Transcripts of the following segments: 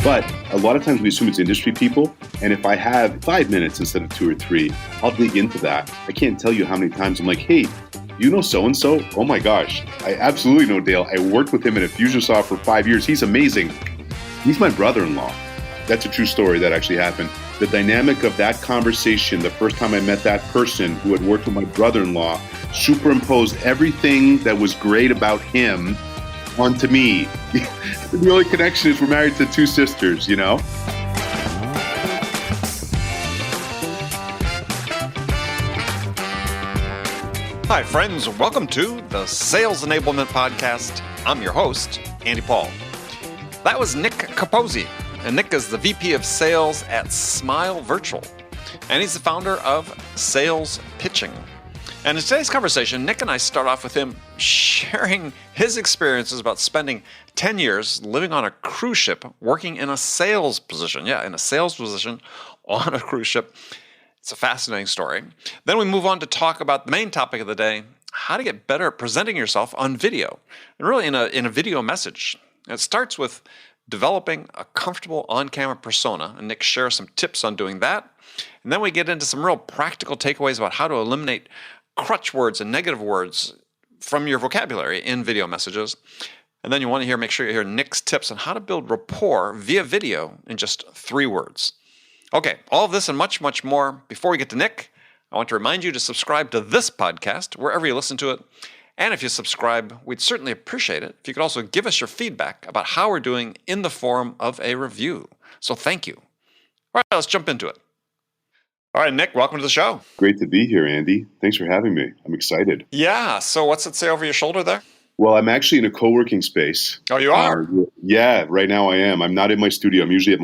But a lot of times we assume it's industry people. And if I have 5 minutes instead of 2 or 3, I'll dig into that. I can't tell you how many times I'm like, hey, you know so-and-so? Oh my gosh, I absolutely know Dale. I worked with him in Infusionsoft for 5 years. He's amazing. He's my brother-in-law. That's a true story that actually happened. The dynamic of that conversation, the first time I met that person who had worked with my brother-in-law, superimposed everything that was great about him onto me. The only connection is we're married to 2 sisters, you know? Hi, friends. Welcome to the Sales Enablement Podcast. I'm your host, Andy Paul. That was Nick Capozzi, and Nick is the VP of Sales at Smile Virtual, and he's the founder of SalesPitching. And in today's conversation, Nick and I start off with him sharing his experiences about spending 10 years living on a cruise ship, working in a sales position. Yeah, in a sales position on a cruise ship. It's a fascinating story. Then we move on to talk about the main topic of the day, how to get better at presenting yourself on video, and really in a video message. And it starts with developing a comfortable on-camera persona, and Nick shares some tips on doing that. And then we get into some real practical takeaways about how to eliminate crutch words and negative words from your vocabulary in video messages. And then you want to make sure you hear Nick's tips on how to build rapport via video in just 3 words. Okay, all of this and much, much more. Before we get to Nick, I want to remind you to subscribe to this podcast wherever you listen to it. And if you subscribe, we'd certainly appreciate it if you could also give us your feedback about how we're doing in the form of a review. So thank you. All right, let's jump into it. All right, Nick, welcome to the show. Great to be here, Andy. Thanks for having me. I'm excited. Yeah, so what's it say over your shoulder there? Well, I'm actually in a co-working space. Oh, you are? Yeah, right now I am. I'm not in my studio. I'm usually at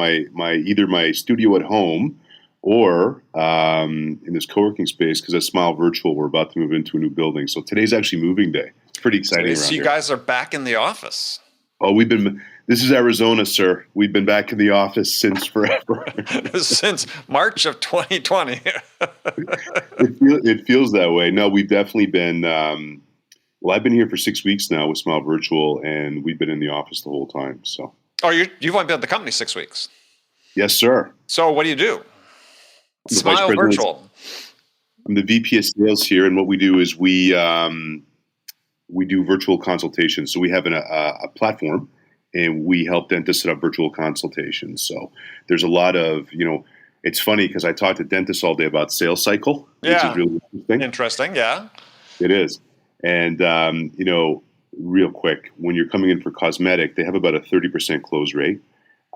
either my studio at home or in this co-working space because at Smile Virtual, we're about to move into a new building. So today's actually moving day. It's pretty exciting around So you guys are back in the office. Oh, this is Arizona, sir. We've been back in the office since forever. Since March of 2020. It feels that way. No, we've definitely been... Well, I've been here for 6 weeks now with Smile Virtual, and we've been in the office the whole time. So, you've only been at the company 6 weeks. Yes, sir. So, what do you do? Smile Virtual. I'm the VP of Sales here, and what we do is we do virtual consultations. So we have a platform, and we help dentists set up virtual consultations. So there's a lot of It's funny because I talk to dentists all day about sales cycle, which is really interesting. Interesting, yeah. It is. And, real quick, when you're coming in for cosmetic, they have about a 30% close rate.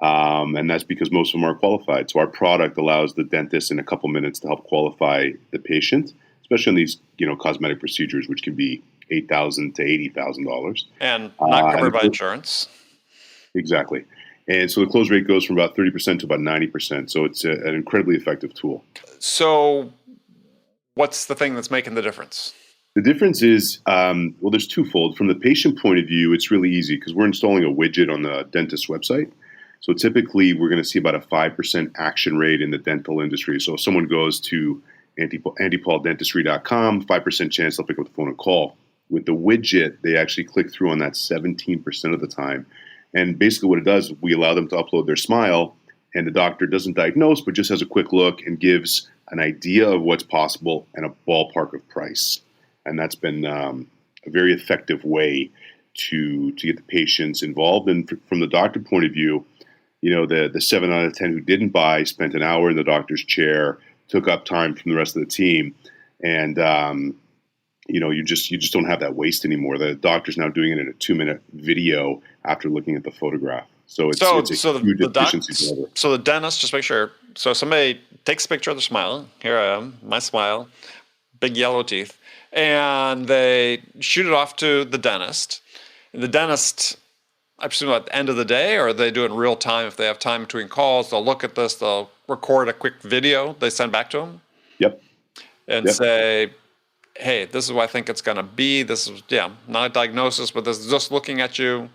And that's because most of them are qualified. So our product allows the dentist in a couple minutes to help qualify the patient, especially on these, cosmetic procedures, which can be $8,000 to $80,000. And not covered by insurance. Exactly. And so the close rate goes from about 30% to about 90%. So it's an incredibly effective tool. So what's the thing that's making the difference? The difference is, there's twofold. From the patient point of view, it's really easy because we're installing a widget on the dentist's website. So typically, we're going to see about a 5% action rate in the dental industry. So if someone goes to andypauldentistry.com, 5% chance they'll pick up the phone and call. With the widget, they actually click through on that 17% of the time. And basically what it does, we allow them to upload their smile, and the doctor doesn't diagnose, but just has a quick look and gives an idea of what's possible and a ballpark of price. And that's been a very effective way to get the patients involved. And from the doctor point of view, the 7 out of 10 who didn't buy spent an hour in the doctor's chair, took up time from the rest of the team, and you just don't have that waste anymore. The doctor's now doing it in a 2-minute video after looking at the photograph. So it's a huge efficiency driver. So the dentist, just make sure. So somebody takes a picture of their smile. Here I am, my smile, big yellow teeth. And they shoot it off to the dentist. And the dentist, I presume at the end of the day, or they do it in real time if they have time between calls, they'll look at this, they'll record a quick video they send back to them. Yep. And say, hey, this is what I think it's going to be. This is, not a diagnosis, but this is just looking at you.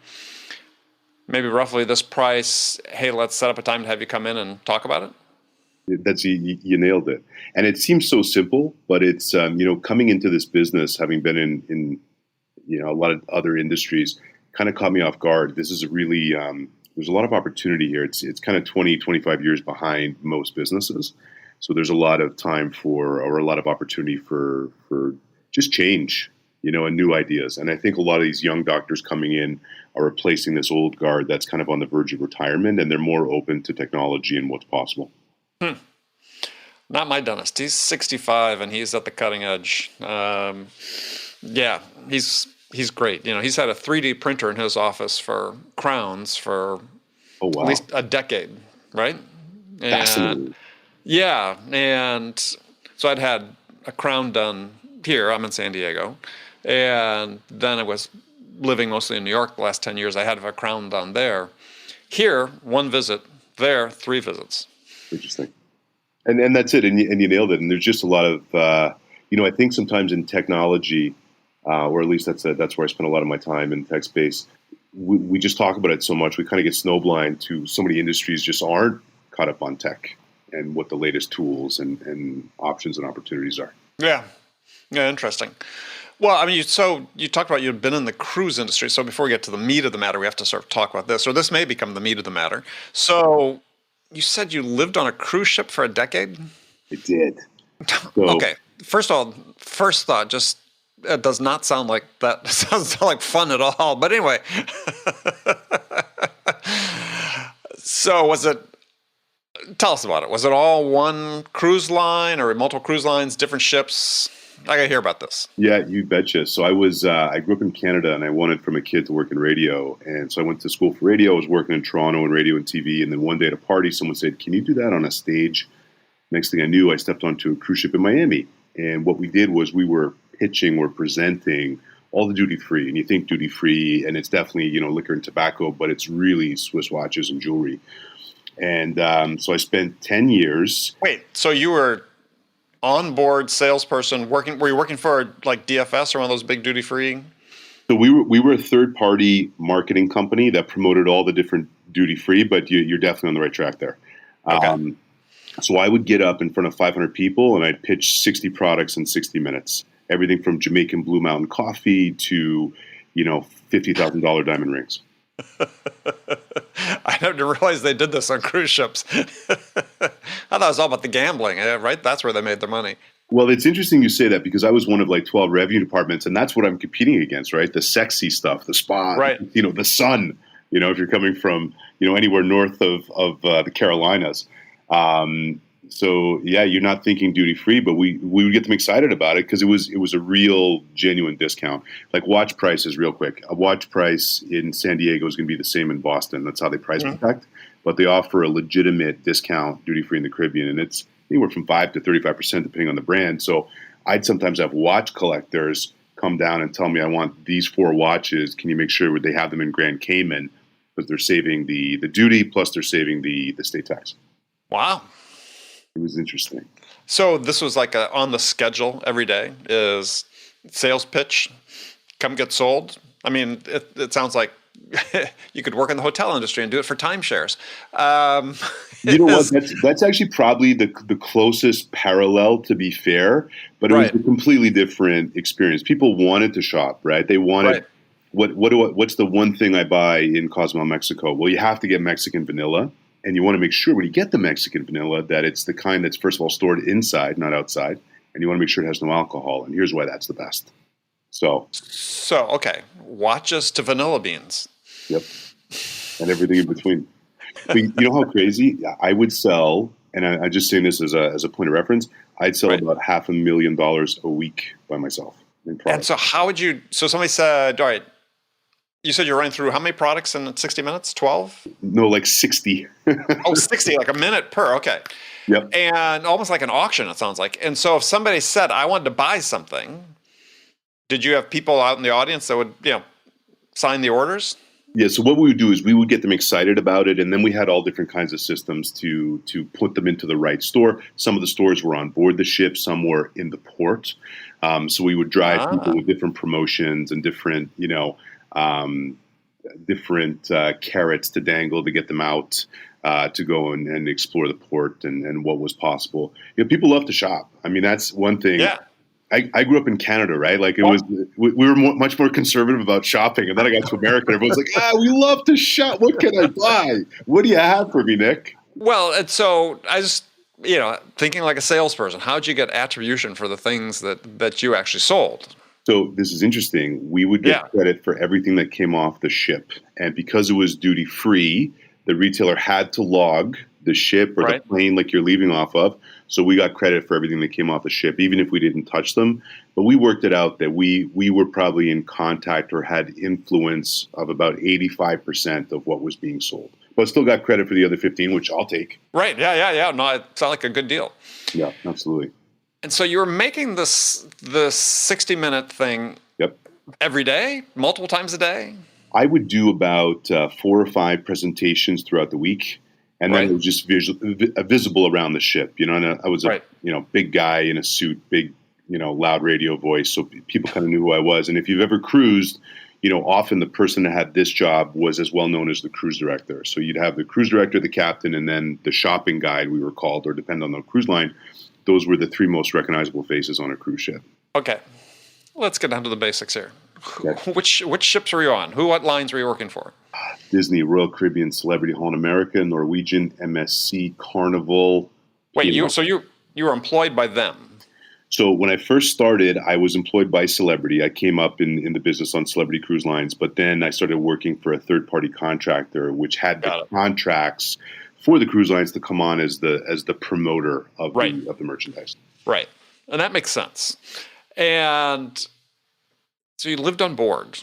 Maybe roughly this price. Hey, let's set up a time to have you come in and talk about it. That's you nailed it. And it seems so simple, but it's coming into this business, having been in a lot of other industries, kind of caught me off guard. This is a really there's a lot of opportunity here. It's kind of 20, 25 years behind most businesses. So there's a lot of time or a lot of opportunity for just change, and new ideas. And I think a lot of these young doctors coming in are replacing this old guard that's kind of on the verge of retirement, and they're more open to technology and what's possible. Not my dentist. He's 65 and he's at the cutting edge. He's great. He's had a 3D printer in his office for crowns for at least a decade, right? Fascinating. Yeah, and so I'd had a crown done here. I'm in San Diego, and then I was living mostly in New York the last 10 years. I had a crown done there. Here, 1 visit. There, 3 visits. Interesting. And that's it. And you nailed it. And there's just a lot of, I think sometimes in technology, or at least that's where I spend a lot of my time in tech space, we just talk about it so much. We kind of get snowblind to so many industries just aren't caught up on tech and what the latest tools and options and opportunities are. Yeah, interesting. Well, I mean, you talked about you'd been in the cruise industry. So before we get to the meat of the matter, we have to sort of talk about this, or this may become the meat of the matter. So you said you lived on a cruise ship for a decade? I did. Okay. First thought, just it does not sound like that. It sounds like fun at all. But anyway, so tell us about it. Was it all one cruise line or multiple cruise lines, different ships? I got to hear about this. Yeah, you betcha. So I grew up in Canada, and I wanted from a kid to work in radio. And so I went to school for radio. I was working in Toronto in radio and TV. And then one day at a party, someone said, "Can you do that on a stage?" Next thing I knew, I stepped onto a cruise ship in Miami. And what we did was we were pitching, we're presenting all the duty free. And you think duty free, and it's definitely, liquor and tobacco, but it's really Swiss watches and jewelry. And so I spent 10 years. Wait, so you were onboard salesperson were you working for like DFS or one of those big duty free? So we were a third party marketing company that promoted all the different duty free, but you're definitely on the right track there. Okay. So I would get up in front of 500 people and I'd pitch 60 products in 60 minutes. Everything from Jamaican Blue Mountain coffee to, $50,000 diamond rings. I didn't realize they did this on cruise ships. I thought it was all about the gambling, right? That's where they made their money. Well, it's interesting you say that because I was one of like 12 revenue departments, and that's what I'm competing against, right? The sexy stuff, the spa, right. The sun, if you're coming from, anywhere north of the Carolinas. So yeah, you're not thinking duty free, but we would get them excited about it because it was a real genuine discount. Like watch prices, real quick. A watch price in San Diego is going to be the same in Boston. That's how they price protect, but they offer a legitimate discount duty free in the Caribbean, and it's anywhere from 5 to 35% depending on the brand. So I'd sometimes have watch collectors come down and tell me, "I want these 4 watches. Can you make sure they have them in Grand Cayman?" Because they're saving the duty plus they're saving the state tax. Wow. It was interesting. So this was like on the schedule every day is sales pitch, come get sold. I mean, it sounds like you could work in the hotel industry and do it for timeshares. You know what? That's actually probably the closest parallel, to be fair, but it was a completely different experience. People wanted to shop, right? They wanted, what's the one thing I buy in Cozumel, Mexico? Well, you have to get Mexican vanilla. And you want to make sure when you get the Mexican vanilla that it's the kind that's, first of all, stored inside, not outside. And you want to make sure it has no alcohol. And here's why that's the best. So okay. Watches to vanilla beans. Yep. And everything in between. But you know how crazy? I would sell, and I'm just saying this as a point of reference, I'd sell about $500,000 a week by myself. And so how would you, so somebody said, all right, you said you're running through how many products in 60 minutes? 12? No, like 60. 60, like a minute per. Okay. Yep. And almost like an auction, it sounds like. And so if somebody said, I wanted to buy something, did you have people out in the audience that would, sign the orders? Yeah. So what we would do is we would get them excited about it. And then we had all different kinds of systems to put them into the right store. Some of the stores were on board the ship. Some were in the port. So we would drive people with different promotions and different, different carrots to dangle to get them out to go and explore the port and what was possible. People love to shop. I mean, that's one thing. Yeah. I grew up in Canada, right? Like it was, we were much more conservative about shopping. And then I got to America and everyone's like, we love to shop. What can I buy? What do you have for me, Nick? Well, and so I just, thinking like a salesperson, how'd you get attribution for the things that you actually sold? So this is interesting. We would get credit for everything that came off the ship. And because it was duty free, the retailer had to log the ship or the plane like you're leaving off of. So we got credit for everything that came off the ship, even if we didn't touch them. But we worked it out that we were probably in contact or had influence of about 85% of what was being sold. But still got credit for the other 15, which I'll take. Right. Yeah. No, it sounds like a good deal. Yeah, absolutely. And so you were making the 60-minute thing every day, multiple times a day? I would do about 4 or 5 presentations throughout the week. And then it was just visible around the ship, and I was a big guy in a suit, big, loud radio voice. So people kind of knew who I was. And if you've ever cruised, often the person that had this job was as well known as the cruise director. So you'd have the cruise director, the captain, and then the shopping guide, we were called, or depend on the cruise line. Those were the 3 most recognizable faces on a cruise ship. Okay. Let's get down to the basics here. Okay. Which ships were you on? What lines were you working for? Disney, Royal Caribbean, Celebrity, Holland America, Norwegian, MSC, Carnival. Wait, so you were employed by them? So when I first started, I was employed by Celebrity. I came up in the business on Celebrity Cruise Lines, but then I started working for a third-party contractor, which had the contracts for the cruise lines to come on as the promoter of the merchandise. Right, and that makes sense. And so you lived on board.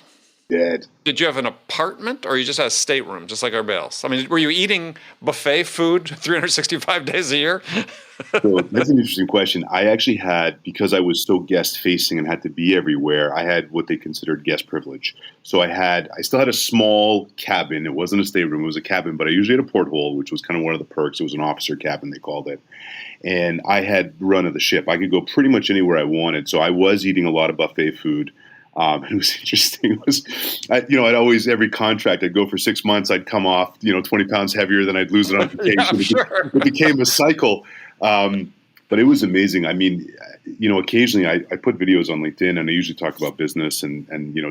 Did you have an apartment, or you just had a stateroom, just like everybody else? I mean, were you eating buffet food 365 days a year? So that's an interesting question. I actually had, because I was so guest-facing and had to be everywhere, I had what they considered guest privilege. So I still had a small cabin. It wasn't a stateroom; it was a cabin. But I usually had a porthole, which was kind of one of the perks. It was an officer cabin, they called it. And I had run of the ship. I could go pretty much anywhere I wanted. So I was eating a lot of buffet food. It was interesting. I'd always, every contract, I'd go for 6 months, I'd come off, 20 pounds heavier, then I'd lose it on vacation. It became a cycle. But it was amazing. I mean, occasionally I put videos on LinkedIn, and I usually talk about business and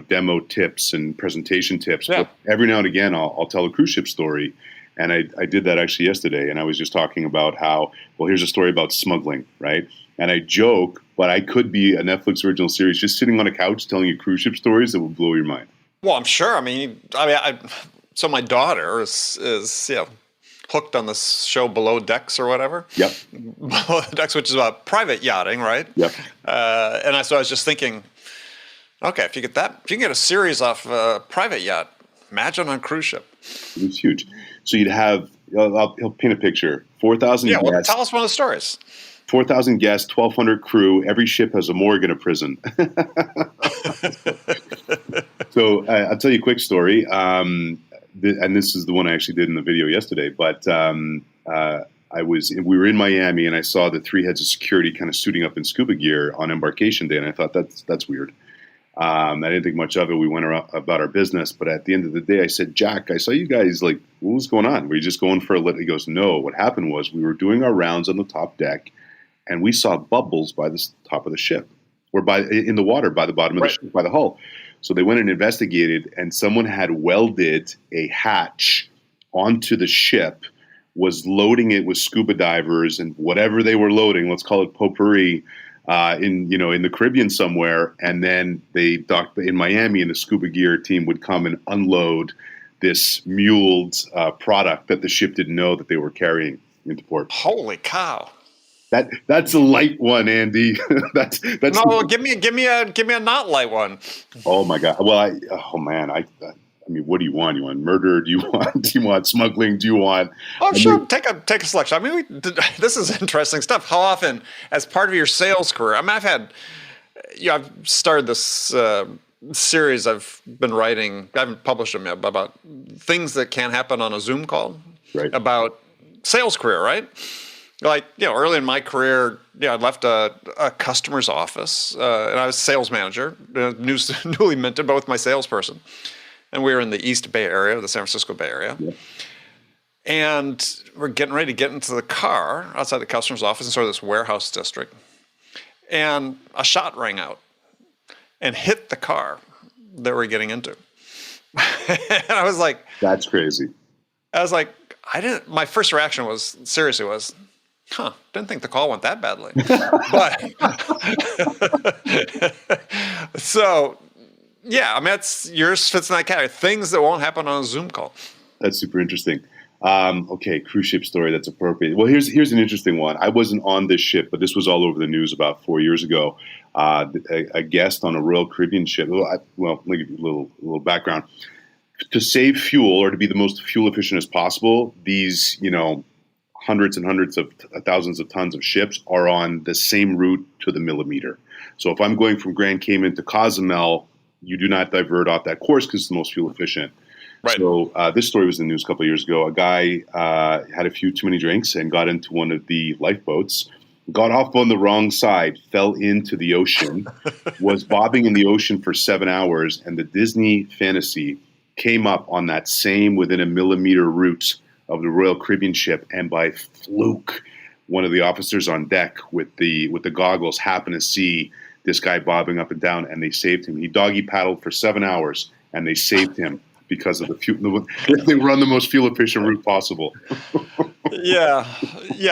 demo tips and presentation tips. Yeah. But every now and again, I'll tell a cruise ship story. And I did that actually yesterday. And I was just talking about how, here's a story about smuggling, right? And I joke, but I could be a Netflix original series just sitting on a couch telling you cruise ship stories that will blow your mind. Well, I'm sure. So my daughter is hooked on this show Below Decks or whatever. Yep. Below Decks, which is about private yachting, right? Yep. So I was just thinking, okay, if you can get a series off a private yacht, imagine on a cruise ship. It was huge. So you'd have, I'll paint a picture, 4,000 guests. Yeah, well, tell us one of the stories. 4,000 guests, 1,200 crew. Every ship has a morgue and a prison. So I'll tell you a quick story. And this is the one I actually did in the video yesterday. But we were in Miami, and I saw the 3 heads of security kind of suiting up in scuba gear on embarkation day, and I thought that's weird. I didn't think much of it. We went about our business, but at the end of the day, I said, Jack, I saw you guys, what was going on? Were you just going for a little? He goes, no. What happened was we were doing our rounds on the top deck, and we saw bubbles by the top of the ship, or in the water by the bottom of the ship, by the hull. So they went and investigated, and someone had welded a hatch onto the ship, was loading it with scuba divers and whatever they were loading, let's call it potpourri, in the Caribbean somewhere, and then they docked in Miami, and the scuba gear team would come and unload this muled product that the ship didn't know that they were carrying into port. Holy cow! That's a light one, Andy. that's no. Give me a not light one. Oh my God! Well, I mean, what do you want? You want murder? Do you want smuggling? Do you want? Oh, sure. Take a selection. I mean, this is interesting stuff. How often, as part of your sales career? I mean, I've started this series I've been writing. I haven't published them yet, but about things that can happen on a Zoom call. Right. About sales career, right? Early in my career, I left a customer's office, and I was sales manager, newly minted, but with my salesperson. And we were in the East Bay Area, the San Francisco Bay Area. Yeah. And we're getting ready to get into the car outside the customer's office in sort of this warehouse district. and a shot rang out and hit the car that we're getting into. And I was like, That's crazy. My first reaction was, didn't think the call went that badly. But, so, yeah, I mean, yours fits in that category. Things that won't happen on a Zoom call. That's super interesting. Okay, cruise ship story. That's appropriate. Well, here's an interesting one. I wasn't on this ship, but this was all over the news about 4 years ago. A guest on a Royal Caribbean ship. Well, let me give you a little background. To save fuel, or to be the most fuel efficient as possible, these hundreds and hundreds of thousands of tons of ships are on the same route to the millimeter. So if I'm going from Grand Cayman to Cozumel, you do not divert off that course because it's the most fuel efficient. Right. So this story was in the news a couple of years ago. A guy had a few too many drinks and got into one of the lifeboats, got off on the wrong side, fell into the ocean, was bobbing in the ocean for 7 hours, and the Disney Fantasy came up on that same within a millimeter route of the Royal Caribbean ship, and by fluke, one of the officers on deck with the goggles happened to see this guy bobbing up and down, and they saved him. He doggy paddled for 7 hours, and they saved him because of the fuel. They were on the most fuel efficient route possible. Yeah.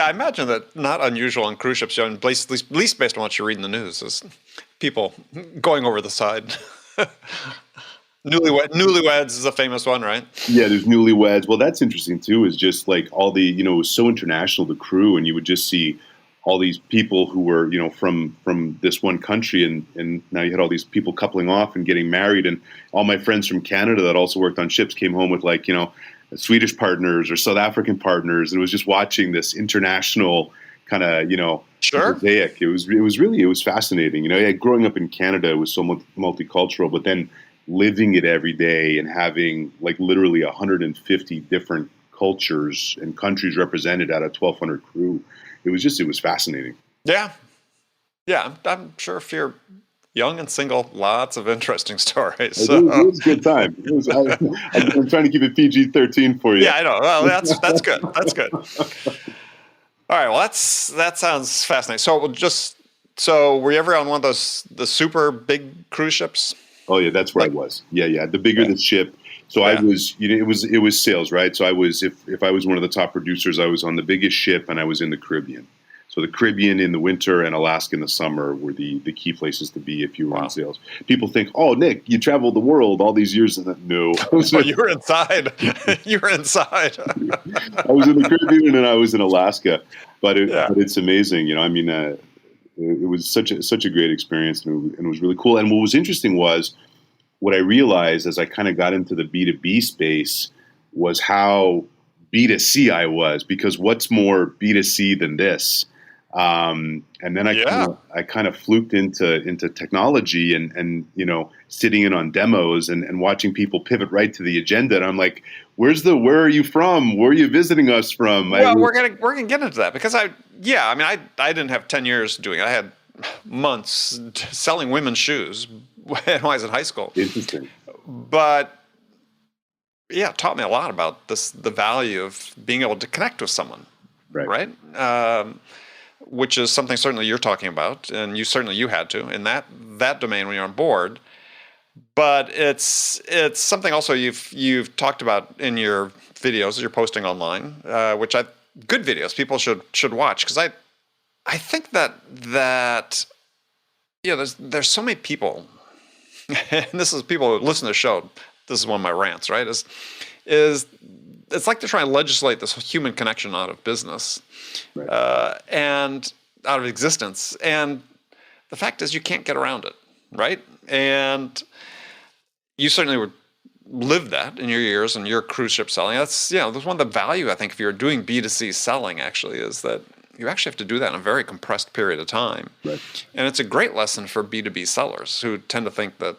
I imagine that not unusual on cruise ships, at least based on what you read in the news, is people going over the side. Newlyweds is a famous one, right? Yeah, there's newlyweds. Well, that's interesting too, is just like all the, it was so international, the crew, and you would just see all these people who were, from this one country, and now you had all these people coupling off and getting married, and all my friends from Canada that also worked on ships came home with Swedish partners or South African partners, and it was just watching this international kind of, Sure. mosaic. It was fascinating. Growing up in Canada, it was so multicultural, but then living it every day and having literally 150 different cultures and countries represented at a 1,200 crew. It was fascinating. Yeah. I'm sure if you're young and single, lots of interesting stories. So. It was a good time. I'm trying to keep it PG-13 for you. Yeah, I know. Well, that's good. That's good. All right. Well, that sounds fascinating. So were you ever on one of the super big cruise ships? Oh yeah, that's where I was. Yeah. The bigger the ship. So I was, it was sales, right? So I was, if I was one of the top producers, I was on the biggest ship, and I was in the Caribbean. So the Caribbean in the winter and Alaska in the summer were the key places to be if you were in sales. People think, oh, Nick, you traveled the world all these years. No. Well, you were inside. You were inside. I was in the Caribbean and I was in Alaska. But it's amazing. It was such a great experience, and it was really cool. And what was interesting was, what I realized as I kind of got into the B2B space was how B2C I was, because what's more B2C than this? And then I kind of fluked into technology and sitting in on demos and watching people pivot right to the agenda. And I'm like, where are you from? Where are you visiting us from? Well, we're gonna get into that, because I didn't have 10 years doing it. I had months selling women's shoes when I was in high school. Interesting. But yeah, it taught me a lot about the value of being able to connect with someone, right? Which is something certainly you're talking about, and you had to in that domain when you're on board. But it's something also you've talked about in your videos that you're posting online, good videos people should watch, because I think that there's so many people, and this is people who listen to the show. This is one of my rants, right? Is it's like they're trying to legislate this human connection out of business, and out of existence. And the fact is, you can't get around it, right? And you certainly lived that in your years and your cruise ship selling. That's one of the value, I think, if you're doing B2C selling, actually, is that you actually have to do that in a very compressed period of time. Right. And it's a great lesson for B2B sellers who tend to think that,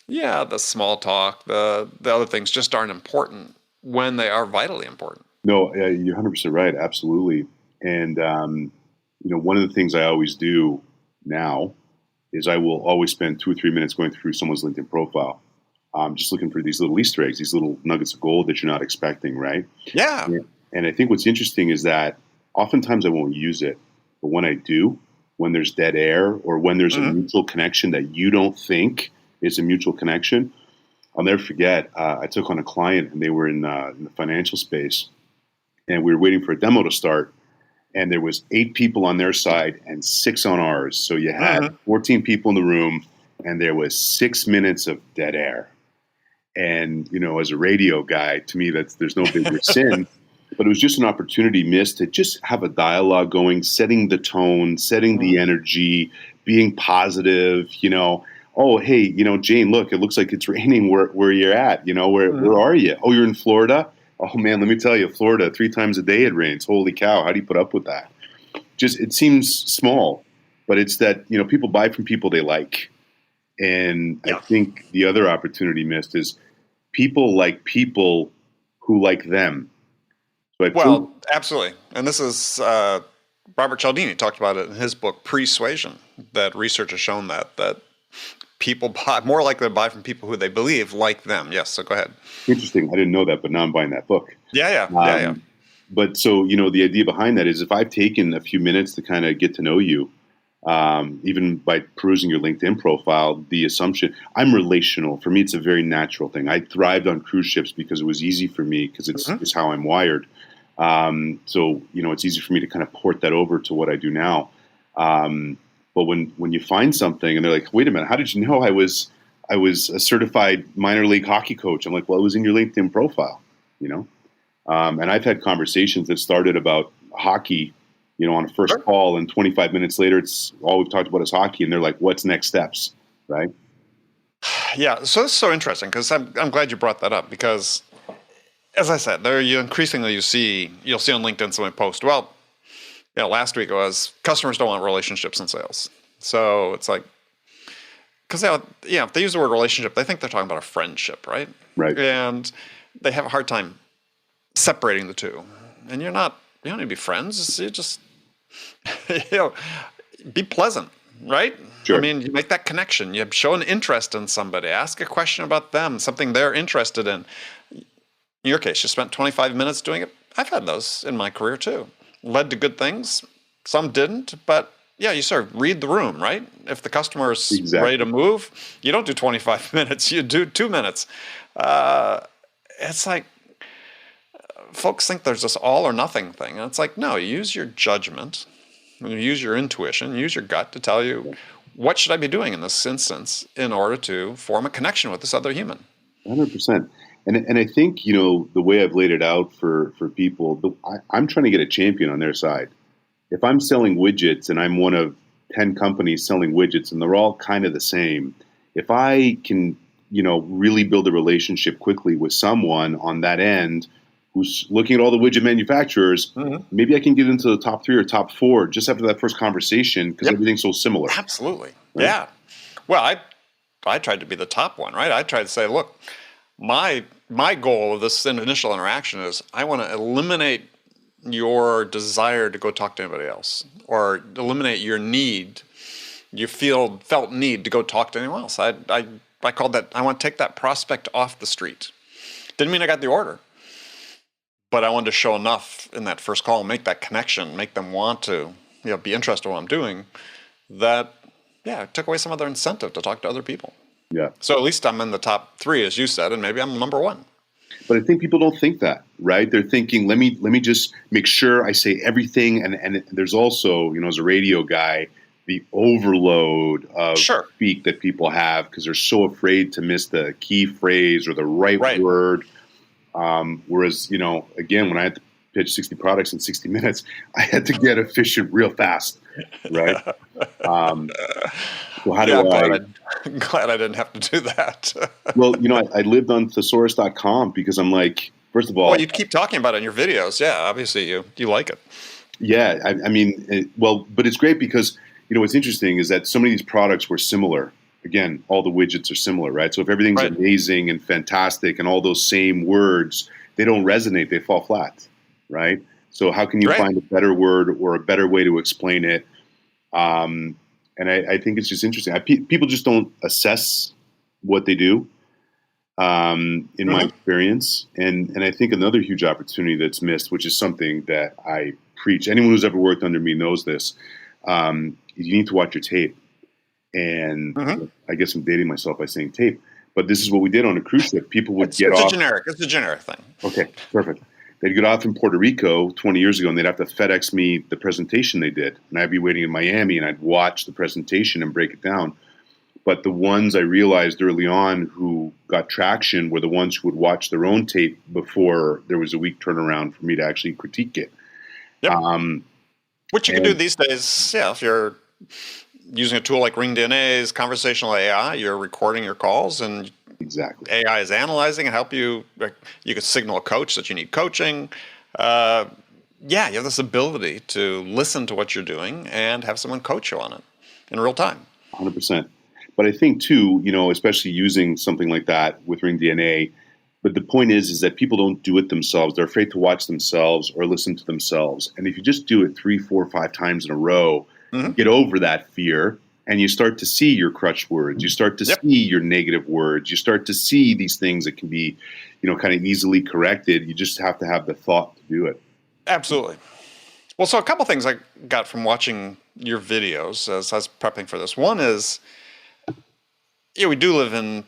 the small talk, the other things just aren't important when they are vitally important. No, you're 100% right. Absolutely. And, one of the things I always do now is I will always spend 2 or 3 minutes going through someone's LinkedIn profile. Just looking for these little Easter eggs, these little nuggets of gold that you're not expecting, right? Yeah. And I think what's interesting is that oftentimes I won't use it, but when I do, when there's dead air or when there's a Mm-hmm. mutual connection that you don't think is a mutual connection. I'll never forget, I took on a client and they were in the financial space, and we were waiting for a demo to start, and there was 8 people on their side and 6 on ours. So you had Mm-hmm. 14 people in the room, and there was 6 minutes of dead air. And, as a radio guy, to me, there's no bigger sin, but it was just an opportunity missed to just have a dialogue going, setting the tone, setting the energy, being positive, Oh, hey, Jane, look, it looks like it's raining where you're at. Where are you? Oh, you're in Florida? Oh, man, let me tell you, Florida, 3 times a day it rains. Holy cow, how do you put up with that? Just, it seems small, but it's that, people buy from people they like. And I think the other opportunity missed is people like people who like them. So absolutely. And this is Robert Cialdini talked about it in his book, Persuasion, that research has shown that people more likely to buy from people who they believe like them. Yes, so go ahead. Interesting. I didn't know that, but now I'm buying that book. Yeah. But so, the idea behind that is if I've taken a few minutes to kind of get to know you, even by perusing your LinkedIn profile, the assumption, I'm relational. For me, it's a very natural thing. I thrived on cruise ships because it was easy for me because it's how I'm wired. So, it's easy for me to kind of port that over to what I do now. But when you find something and they're like, wait a minute, how did you know I was a certified minor league hockey coach? I'm like, well, it was in your LinkedIn profile, and I've had conversations that started about hockey, on a first call, and 25 minutes later, it's all we've talked about is hockey, and they're like, what's next steps, right? Yeah, so it's so interesting because I'm glad you brought that up because, as I said, you'll see on LinkedIn somebody post, well, last week it was customers don't want relationships in sales. So it's like, because if they use the word relationship, they think they're talking about a friendship, right? Right. And they have a hard time separating the two. And you don't need to be friends. You just, be pleasant, right? Sure. I mean, you make that connection. You show an interest in somebody. Ask a question about them, something they're interested in. In your case, you spent 25 minutes doing it. I've had those in my career too. Led to good things. Some didn't, but you sort of read the room, right? If the customer is ready to move, you don't do 25 minutes, you do 2 minutes. It's like folks think there's this all or nothing thing. And it's like, no, use your judgment, use your intuition, use your gut to tell you what should I be doing in this instance in order to form a connection with this other human. 100%. And I think, the way I've laid it out for people, I'm trying to get a champion on their side. If I'm selling widgets and I'm one of 10 companies selling widgets and they're all kind of the same, if I can, really build a relationship quickly with someone on that end who's looking at all the widget manufacturers, maybe I can get into the top 3 or top 4 just after that first conversation because everything's so similar. Absolutely. Right? Yeah. Well, I tried to be the top one, right? I tried to say, look, my goal of this initial interaction is I want to eliminate your desire to go talk to anybody else or eliminate your need, your felt need to go talk to anyone else. I called that, I want to take that prospect off the street. Didn't mean I got the order, but I wanted to show enough in that first call, make that connection, make them want to be interested in what I'm doing, that it took away some of their incentive to talk to other people. Yeah. So at least I'm in the top 3, as you said, and maybe I'm number 1. But I think people don't think that, right? They're thinking, let me just make sure I say everything. And there's also, as a radio guy, the overload of speak that people have because they're so afraid to miss the key phrase or the right word. Whereas, again, when I had to pitch 60 products in 60 minutes, I had to get efficient real fast, right? So how do I'm glad I didn't have to do that. Well, I lived on thesaurus.com because I'm like, first of all... Well, you keep talking about it in your videos. Yeah, obviously you like it. Yeah, I mean, but it's great because, what's interesting is that so many of these products were similar. Again, all the widgets are similar, right? So if everything's amazing and fantastic and all those same words, they don't resonate, they fall flat, right? So how can you find a better word or a better way to explain it? And I think it's just interesting. People just don't assess what they do, in my experience. And I think another huge opportunity that's missed, which is something that I preach. Anyone who's ever worked under me knows this. you need to watch your tape. And I guess I'm dating myself by saying tape, but this is what we did on a cruise ship. People would get off. It's a generic thing. Okay, perfect. They'd get off in Puerto Rico 20 years ago, and they'd have to FedEx me the presentation they did. And I'd be waiting in Miami, and I'd watch the presentation and break it down. But the ones I realized early on who got traction were the ones who would watch their own tape before there was a week turnaround for me to actually critique it. Yep. Which you can do these days, if you're using a tool like RingDNA's conversational AI, you're recording your calls, and exactly AI is analyzing and help you. You could signal a coach that you need coaching. You have this ability to listen to what you're doing and have someone coach you on it in real time. 100%. But I think too, especially using something like that with RingDNA, but the point is that people don't do it themselves. They're afraid to watch themselves or listen to themselves. And if you just do it 3, 4, 5 times in a row, get over that fear, and you start to see your crutch words. You start to see your negative words. You start to see these things that can be, kind of easily corrected. You just have to have the thought to do it. Absolutely. Well, so a couple things I got from watching your videos as I was prepping for this. One is, we do live in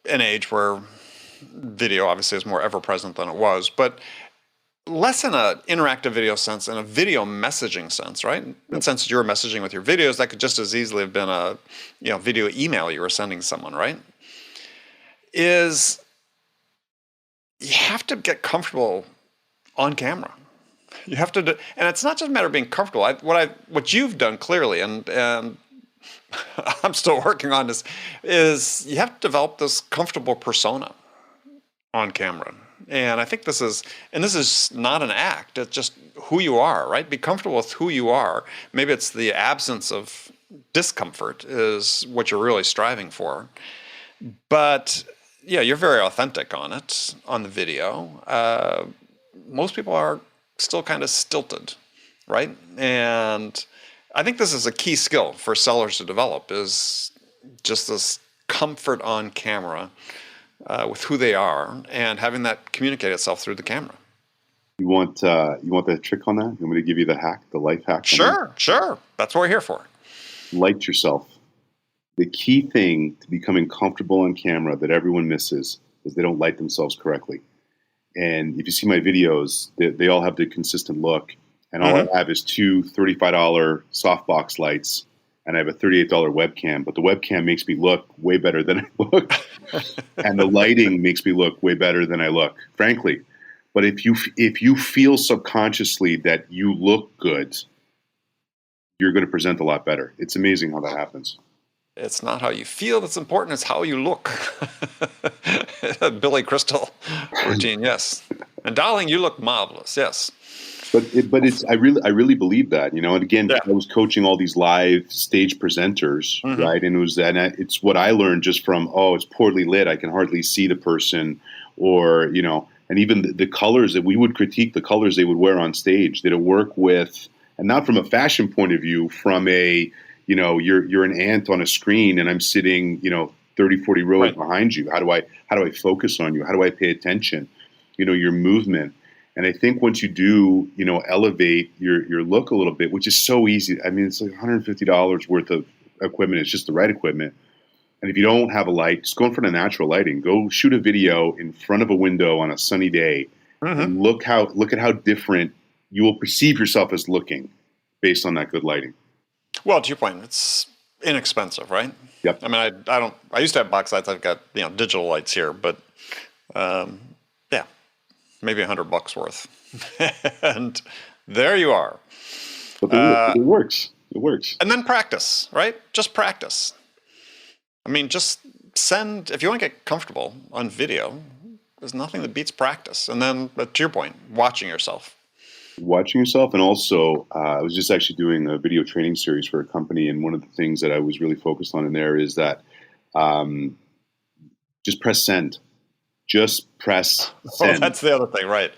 an age where video obviously is more ever-present than it was, but less in an interactive video sense and a video messaging sense, right? In the sense that you were messaging with your videos, that could just as easily have been a video email you were sending someone, right? Is you have to get comfortable on camera. You have to, and it's not just a matter of being comfortable. What you've done clearly, and I'm still working on this, is you have to develop this comfortable persona on camera. And I think this is not an act. It's just who you are, right? Be comfortable with who you are. Maybe it's the absence of discomfort is what you're really striving for. But you're very authentic on it, on the video. Most people are still kind of stilted, right? And I think this is a key skill for sellers to develop, is just this comfort on camera with who they are and having that communicate itself through the camera. You want the trick on that? You want me to give you the hack, the life hack? Sure. That's what we're here for. Light yourself. The key thing to becoming comfortable on camera that everyone misses is they don't light themselves correctly. And if you see my videos, they all have the consistent look. And all I have is 2 $35 softbox lights, and I have a $38 webcam. But the webcam makes me look way better than I look. And the lighting makes me look way better than I look, frankly. But if you feel subconsciously that you look good, you're going to present a lot better. It's amazing how that happens. It's not how you feel that's important, it's how you look. Billy Crystal routine, yes. And darling, you look marvelous, yes. But it's I really believe that, And again, I was coaching all these live stage presenters, right? And it's what I learned just from, it's poorly lit, I can hardly see the person, or and even the colors that we would critique, the colors they would wear on stage. Did it work with, and not from a fashion point of view, from a you're an ant on a screen and I'm sitting 30, 40 rows behind you. How do I focus on you? How do I pay attention? Your movement. And I think once you do, elevate your look a little bit, which is so easy. I mean, it's like $150 worth of equipment. It's just the right equipment. And if you don't have a light, just go in front of natural lighting. Go shoot a video in front of a window on a sunny day. And look at how different you will perceive yourself as looking based on that good lighting. Well, to your point, it's inexpensive, right? Yep. I mean, I used to have box lights. I've got digital lights here, but maybe $100 worth, and there you are. But it works. It works. And then practice, right? Just practice. I mean, just if you want to get comfortable on video, there's nothing that beats practice. And then, to your point, watching yourself. And also, I was just actually doing a video training series for a company, and one of the things that I was really focused on in there is that just press send. Just press send. Oh, that's the other thing, right?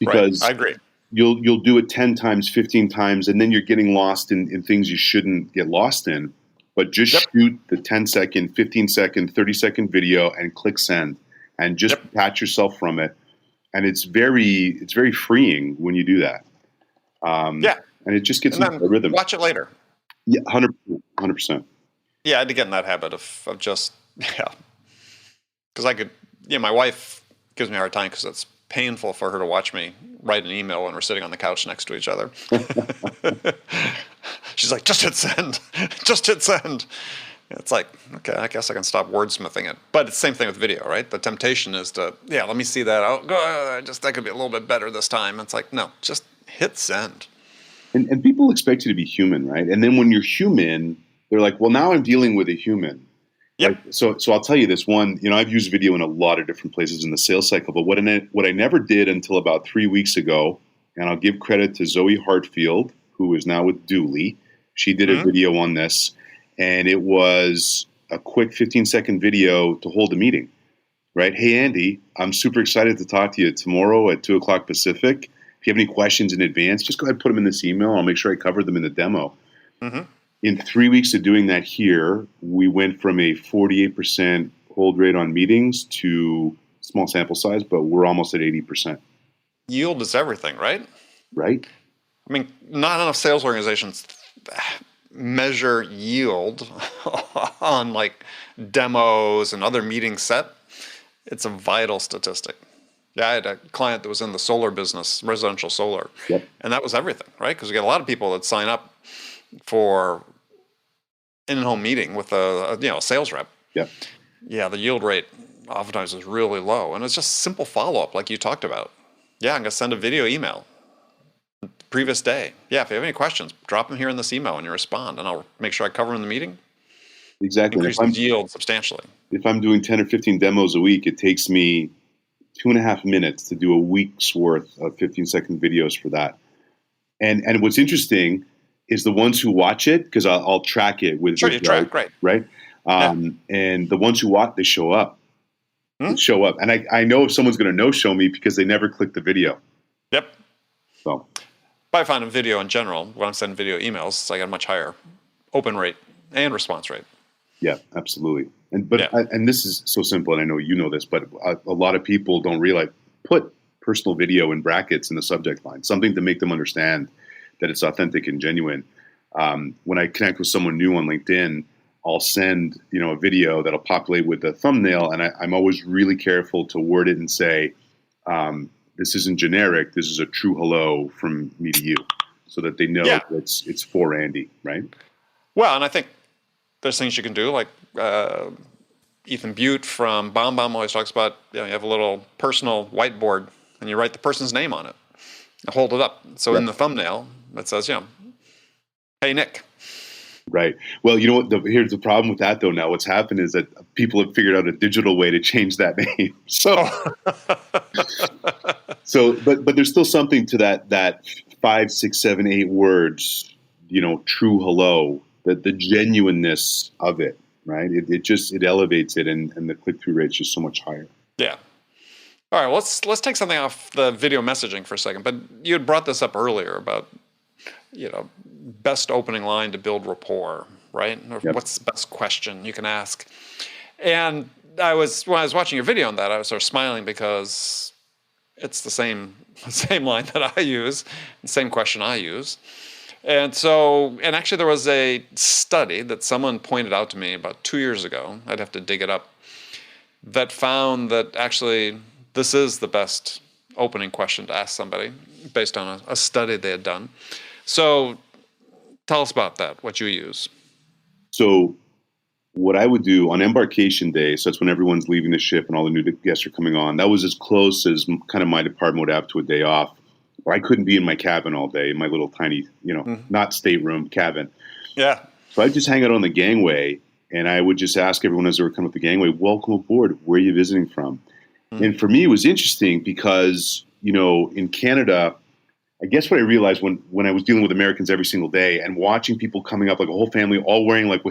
Because I agree. You'll do it 10 times, 15 times, and then you're getting lost in things you shouldn't get lost in. But just shoot the 10-second, 15-second, 30-second video and click send, and just detach yourself from it. And it's very freeing when you do that. And it just gets into the rhythm. Watch it later. Yeah, 100%. Yeah, I had to get in that habit of just, yeah. Because I could, my wife gives me a hard time because it's painful for her to watch me write an email when we're sitting on the couch next to each other. She's like, just hit send. Just hit send. It's like, okay, I guess I can stop wordsmithing it. But it's the same thing with video, right? The temptation is to, let me see that. That could be a little bit better this time. It's like, no, just hit send. And people expect you to be human, right? And then when you're human, they're like, well, now I'm dealing with a human. Yep. Like, so I'll tell you this one, I've used video in a lot of different places in the sales cycle, but what I never did until about 3 weeks ago, and I'll give credit to Zoe Hartfield, who is now with Dooley. She did a video on this, and it was a quick 15-second video to hold a meeting, right? Hey, Andy, I'm super excited to talk to you tomorrow at 2 o'clock Pacific. If you have any questions in advance, just go ahead and put them in this email. I'll make sure I cover them in the demo. Mm-hmm. In 3 weeks of doing that here, we went from a 48% hold rate on meetings to small sample size, but we're almost at 80%. Yield is everything, right? Right. I mean, not enough sales organizations measure yield on like demos and other meetings set. It's a vital statistic. Yeah, I had a client that was in the solar business, residential solar, and that was everything, right? Because we get a lot of people that sign up for in-home meeting with a sales rep. Yeah, the yield rate oftentimes is really low, and it's just simple follow-up like you talked about. Yeah, I'm going to send a video email previous day. Yeah, if you have any questions, drop them here in this email and you respond, and I'll make sure I cover them in the meeting. Exactly. Increase the yield substantially. If I'm doing 10 or 15 demos a week, it takes me 2.5 minutes to do a week's worth of 15-second videos for that. And what's interesting is the ones who watch it, because I'll track it with you track, right? And the ones who watch, they show up. They show up. And I know if someone's going to no-show me because they never click the video. Yep. So, but I find in video in general, when I'm sending video emails, I got a much higher open rate and response rate. Yeah, absolutely. And this is so simple, and I know you know this, but a lot of people don't realize, put personal video in brackets in the subject line, something to make them understand that it's authentic and genuine. When I connect with someone new on LinkedIn, I'll send a video that'll populate with a thumbnail, and I'm always really careful to word it and say, this isn't generic, this is a true hello from me to you, so that they know it's for Andy, right? Well, and I think there's things you can do, like Ethan Butte from BombBomb always talks about, you have a little personal whiteboard and you write the person's name on it and hold it up. So in the thumbnail, it says, hey, Nick. Right. Well, you know what? Here's the problem with that, though. Now, what's happened is that people have figured out a digital way to change that name. But there's still something to that 5, 6, 7, 8 words, true hello, the genuineness of it, right? It elevates it, and the click-through rate is just so much higher. Yeah. All right, let's take something off the video messaging for a second. But you had brought this up earlier about, best opening line to build rapport, right? Or what's the best question you can ask? And when I was watching your video on that, I was sort of smiling because it's the same line that I use, the same question I use. And actually there was a study that someone pointed out to me about 2 years ago, I'd have to dig it up, that found that actually this is the best opening question to ask somebody based on a study they had done. So tell us about that, what you use. So what I would do on embarkation day, so that's when everyone's leaving the ship and all the new guests are coming on, that was as close as kind of my department would have to a day off. Or I couldn't be in my cabin all day, my little tiny, not stateroom cabin. Yeah. So I'd just hang out on the gangway, and I would just ask everyone as they were coming up the gangway, welcome aboard, where are you visiting from? And for me, it was interesting because, in Canada, I guess what I realized when I was dealing with Americans every single day and watching people coming up, like a whole family, all wearing like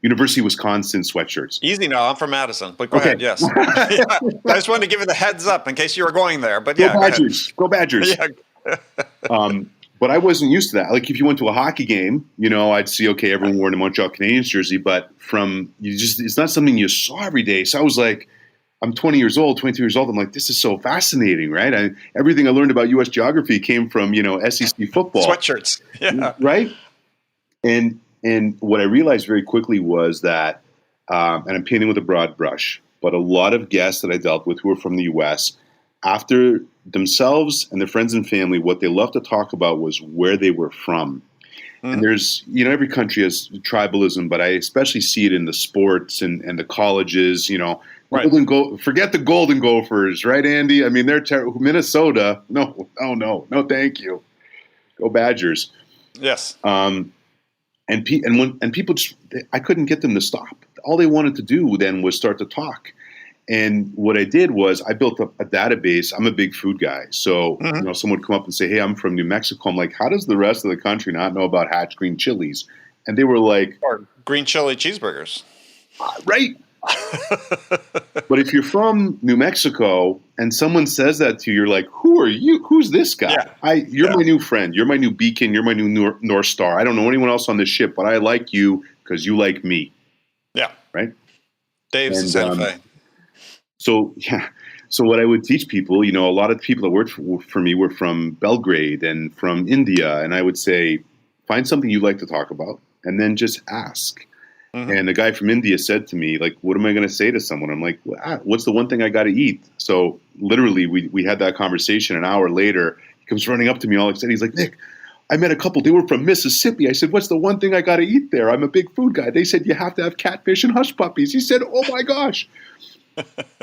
University of Wisconsin sweatshirts. Easy now, I'm from Madison, but go ahead, yes. I just wanted to give you the heads up in case you were going there, but yeah. Go Badgers. Yeah. But I wasn't used to that. Like if you went to a hockey game, I'd see, okay, everyone wearing a Montreal Canadiens jersey, but it's not something you saw every day. So I was like, I'm 22 years old. I'm like, this is so fascinating, right? Everything I learned about U.S. geography came from, SEC football. Sweatshirts. Yeah. Right? And what I realized very quickly was that, and I'm painting with a broad brush, but a lot of guests that I dealt with who were from the U.S., after themselves and their friends and family, what they loved to talk about was where they were from. And there's, every country has tribalism, but I especially see it in the sports and the colleges, Right. Forget the Golden Gophers, right, Andy? I mean, they're terrible. Minnesota, no, thank you. Go Badgers. Yes. And people just, I couldn't get them to stop. All they wanted to do then was start to talk. And what I did was I built up a database. I'm a big food guy. So, someone would come up and say, hey, I'm from New Mexico. I'm like, how does the rest of the country not know about Hatch green chilies? And they were like, or green chili cheeseburgers. Right. But if you're from New Mexico and someone says that to you, you're like, who are you? Who's this guy? Yeah. You're my new friend. You're my new beacon. You're my new North Star. I don't know anyone else on this ship, but I like you because you like me. Yeah. Right. Dave's in Santa Fe. So what I would teach people, a lot of the people that worked for me were from Belgrade and from India. And I would say, find something you like to talk about and then just ask. And the guy from India said to me, like, what am I going to say to someone? I'm like, what's the one thing I got to eat? So literally we had that conversation. An hour later, he comes running up to me all excited. He's like, Nick, I met a couple. They were from Mississippi. I said, what's the one thing I got to eat there? I'm a big food guy. They said, you have to have catfish and hush puppies. He said, oh my gosh.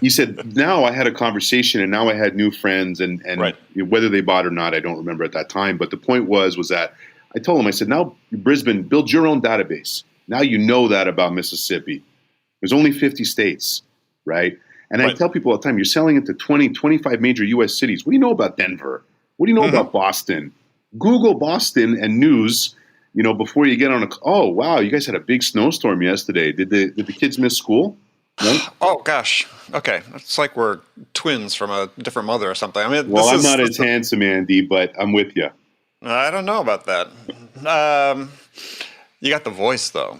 He said, now I had a conversation and now I had new friends and right. Whether they bought or not, I don't remember at that time. But the point was that I told him, I said, now Brisbane, build your own database. Now you know that about Mississippi. There's only 50 states, right? And I tell people all the time, you're selling into 20, 25 major U.S. cities. What do you know about Denver? What do you know about Boston? Google Boston and news, before you get on oh, wow, you guys had a big snowstorm yesterday. Did the kids miss school? No? Oh, gosh. Okay. It's like we're twins from a different mother or something. I mean, well, I'm not as handsome, Andy, but I'm with you. I don't know about that. You got the voice, though.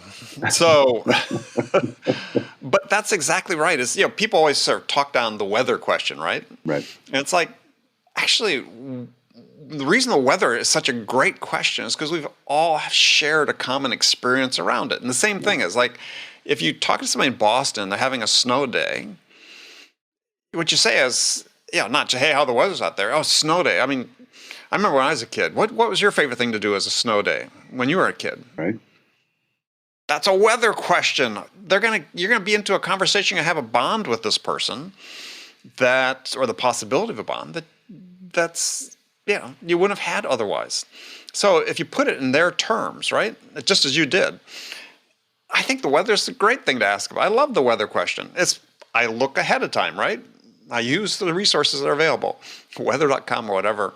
So, but that's exactly right. Is people always sort of talk down the weather question, right? Right. And it's like, actually, the reason the weather is such a great question is because we've all shared a common experience around it. And the same thing is like, if you talk to somebody in Boston, they're having a snow day. What you say is, not hey, how the weather's out there. Oh, snow day. I mean, I remember when I was a kid. What was your favorite thing to do as a snow day when you were a kid? Right. That's a weather question. You're gonna be into a conversation and have a bond with this person or the possibility of a bond that's you wouldn't have had otherwise. So if you put it in their terms, right, just as you did, I think the weather's a great thing to ask about. I love the weather question. I look ahead of time, right? I use the resources that are available, weather.com or whatever,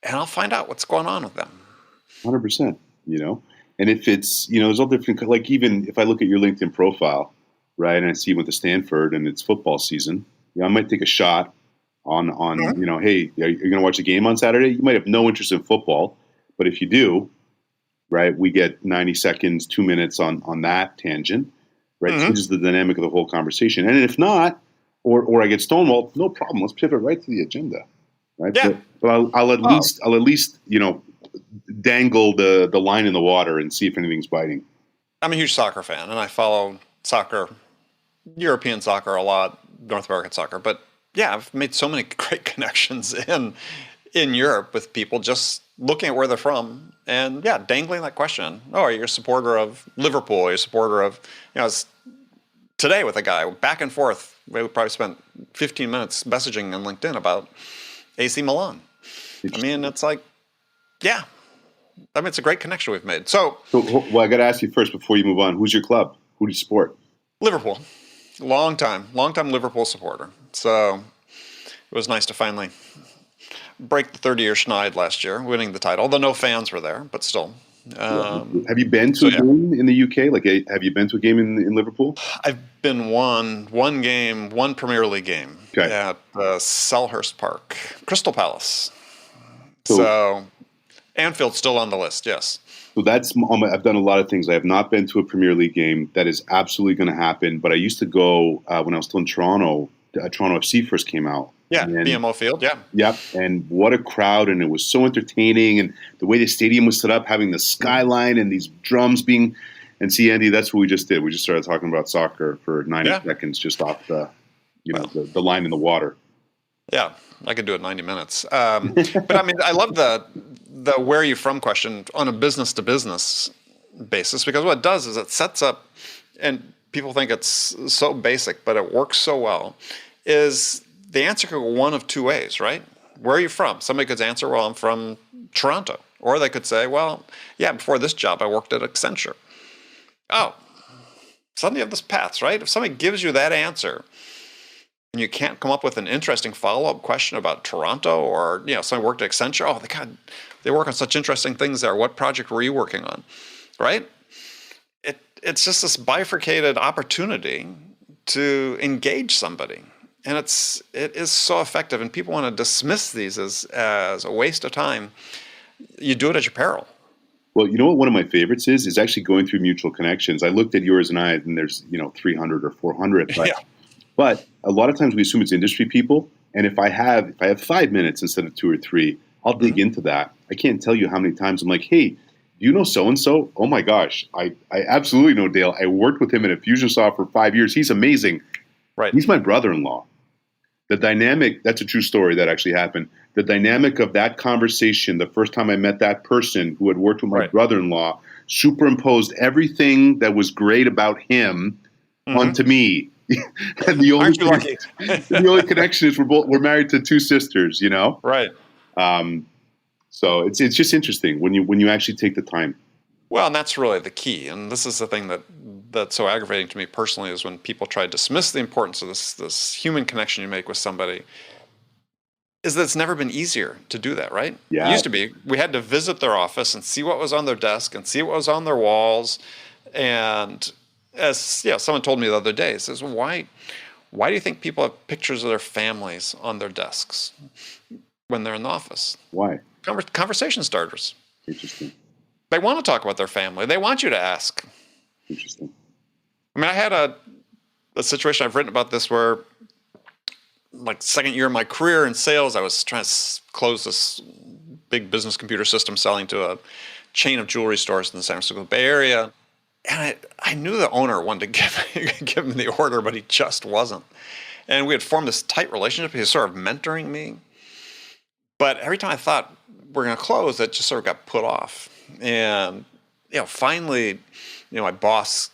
and I'll find out what's going on with them. 100%, And if it's, there's all different, like even if I look at your LinkedIn profile, right, and I see you went to Stanford and it's football season, I might take a shot on hey, you're going to watch a game on Saturday? You might have no interest in football, but if you do, right, we get 90 seconds, 2 minutes on that tangent, right? Changes the dynamic of the whole conversation. And if not, or I get stonewalled, no problem. Let's pivot right to the agenda, right? Yeah. But I'll at least dangle the line in the water and see if anything's biting. I'm a huge soccer fan, and I follow soccer, European soccer a lot, North American soccer. But yeah, I've made so many great connections in Europe with people just looking at where they're from and dangling that question. Oh, are you a supporter of Liverpool? Are you a supporter of, today with a guy back and forth, we probably spent 15 minutes messaging on LinkedIn about AC Milan. I mean, it's like, it's a great connection we've made. So I got to ask you first before you move on, who's your club? Who do you support? Liverpool. Long time Liverpool supporter. So it was nice to finally break the 30-year schneid last year, winning the title. Although no fans were there, but still. Have you been to a game in the UK? Like, have you been to a game in Liverpool? I've been one Premier League game at Selhurst Park, Crystal Palace. So Anfield's still on the list, yes. So I've done a lot of things. I have not been to a Premier League game. That is absolutely going to happen. But I used to go when I was still in Toronto Toronto FC first came out. Yeah, BMO Field, yeah. Yep, and what a crowd, and it was so entertaining, and the way the stadium was set up, having the skyline and these drums being, and see, Andy, that's what we just did. We just started talking about soccer for 90 seconds just off the line in the water. Yeah, I could do it 90 minutes. But I mean, I love the where are you from question on a business to business basis, because what it does is it sets up, and people think it's so basic, but it works so well, is the answer could go one of two ways, right? Where are you from? Somebody could answer, well, I'm from Toronto. Or they could say, well, yeah, before this job, I worked at Accenture. Oh, suddenly you have this path, right? If somebody gives you that answer and you can't come up with an interesting follow-up question about Toronto, or, somebody worked at Accenture, oh, God, they work on such interesting things there. What project were you working on, right? It's just this bifurcated opportunity to engage somebody. And it is so effective, and people want to dismiss these as a waste of time. You do it at your peril. Well, you know what one of my favorites is actually going through mutual connections. I looked at yours and there's 300 or 400. But a lot of times we assume it's industry people, and if I have 5 minutes instead of 2 or 3, I'll dig into that. I can't tell you how many times I'm like, hey, do you know so-and-so? Oh my gosh, I absolutely know Dale. I worked with him at Infusionsoft for 5 years. He's amazing. Right. He's my brother-in-law. The dynamic, that's a true story that actually happened. The dynamic of that conversation, the first time I met that person who had worked with my brother-in-law, superimposed everything that was great about him onto me. And the only, aren't you lucky? The only connection is we're married to 2 sisters, Right. So it's just interesting when you actually take the time. Well, and that's really the key. And this is the thing that's so aggravating to me personally, is when people try to dismiss the importance of this human connection you make with somebody, is that it's never been easier to do that, right? Yeah. It used to be, we had to visit their office and see what was on their desk and see what was on their walls. And as someone told me the other day, it says, why do you think people have pictures of their families on their desks when they're in the office? Why? Conversation starters. Interesting. They want to talk about their family. They want you to ask. Interesting. I mean, I had a situation, I've written about this, where like second year of my career in sales, I was trying to close this big business computer system selling to a chain of jewelry stores in the San Francisco Bay Area. And I knew the owner wanted to give me the order, but he just wasn't. And we had formed this tight relationship. He was sort of mentoring me. But every time I thought we're going to close, it just sort of got put off. And, finally, my boss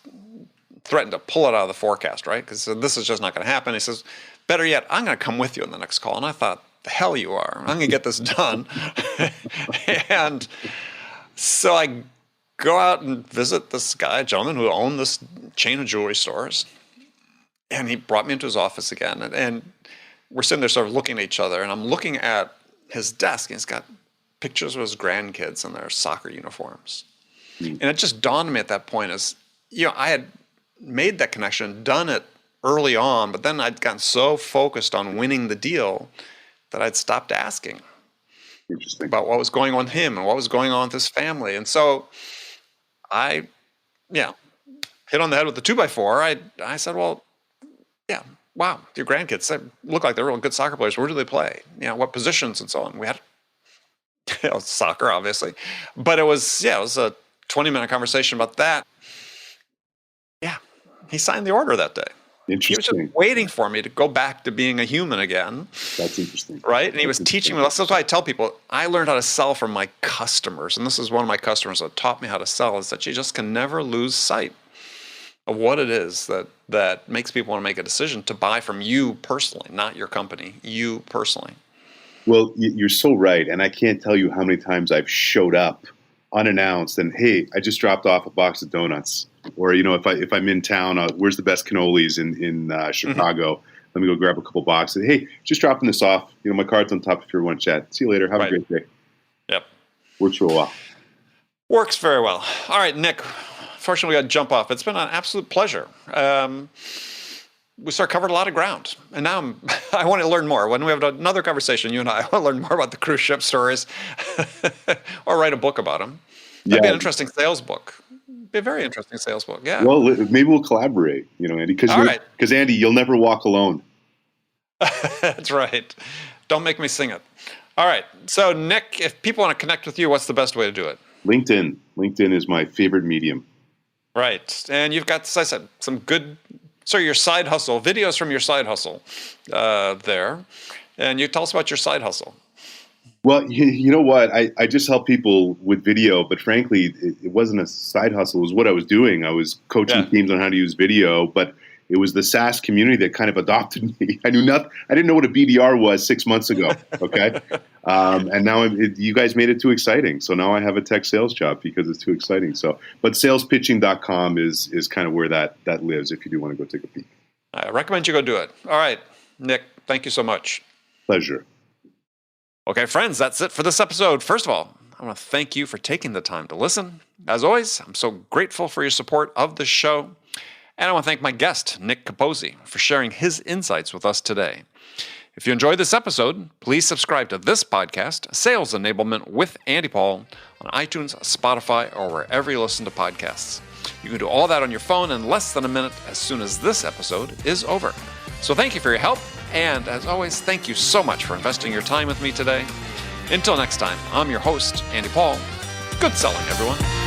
threatened to pull it out of the forecast, right? Because this is just not going to happen. He says, better yet, I'm going to come with you on the next call. And I thought, the hell you are. I'm going to get this done. And so I go out and visit this guy, a gentleman who owned this chain of jewelry stores. And he brought me into his office again. And we're sitting there sort of looking at each other. And I'm looking at his desk, and he's got pictures of his grandkids in their soccer uniforms. And it just dawned on me at that point as, I had made that connection, done it early on, but then I'd gotten so focused on winning the deal that I'd stopped asking about what was going on with him and what was going on with his family. And so I, hit on the head with the 2x4. I said, well, wow, your grandkids, they look like they're real good soccer players. Where do they play? What positions and so on. We had soccer, obviously. But it was a 20-minute conversation about that. Yeah, he signed the order that day. Interesting. He was just waiting for me to go back to being a human again. That's interesting. Right? And he was teaching me. That's why I tell people, I learned how to sell from my customers. And this is one of my customers that taught me how to sell, is that you just can never lose sight of what it is that makes people want to make a decision to buy from you personally, not your company, you personally. Well, you're so right. And I can't tell you how many times I've showed up unannounced and, hey, I just dropped off a box of donuts. Or, if I'm in town, where's the best cannolis in Chicago? Let me go grab a couple boxes. Hey, just dropping this off. My card's on top if you want to chat. See you later. Have a great day. Yep. Works real well. Works very well. All right, Nick. Fortunately, we got to jump off. It's been an absolute pleasure. We covered a lot of ground, and now I want to learn more. When we have another conversation, you and I want to learn more about the cruise ship stories, or write a book about them. That'd be an interesting sales book. Be a very interesting sales book. Yeah. Well, maybe we'll collaborate. Andy, because Andy, you'll never walk alone. That's right. Don't make me sing it. All right. So, Nick, if people want to connect with you, what's the best way to do it? LinkedIn. LinkedIn is my favorite medium. Right. And you've got, as I said, some good, your side hustle, videos from your side hustle there. And you tell us about your side hustle. Well, you know what? I just help people with video, but frankly, it wasn't a side hustle. It was what I was doing. I was coaching teams on how to use video, but it was the SaaS community that kind of adopted me. I didn't know what a BDR was 6 months ago. Okay. And now you guys made it too exciting. So now I have a tech sales job because it's too exciting. But salespitching.com is kind of where that lives if you do want to go take a peek. I recommend you go do it. All right, Nick, thank you so much. Pleasure. Okay, friends, that's it for this episode. First of all, I want to thank you for taking the time to listen. As always, I'm so grateful for your support of the show. And I want to thank my guest, Nick Capozzi, for sharing his insights with us today. If you enjoyed this episode, please subscribe to this podcast, Sales Enablement with Andy Paul, on iTunes, Spotify, or wherever you listen to podcasts. You can do all that on your phone in less than a minute as soon as this episode is over. So thank you for your help, and as always, thank you so much for investing your time with me today. Until next time, I'm your host, Andy Paul. Good selling, everyone.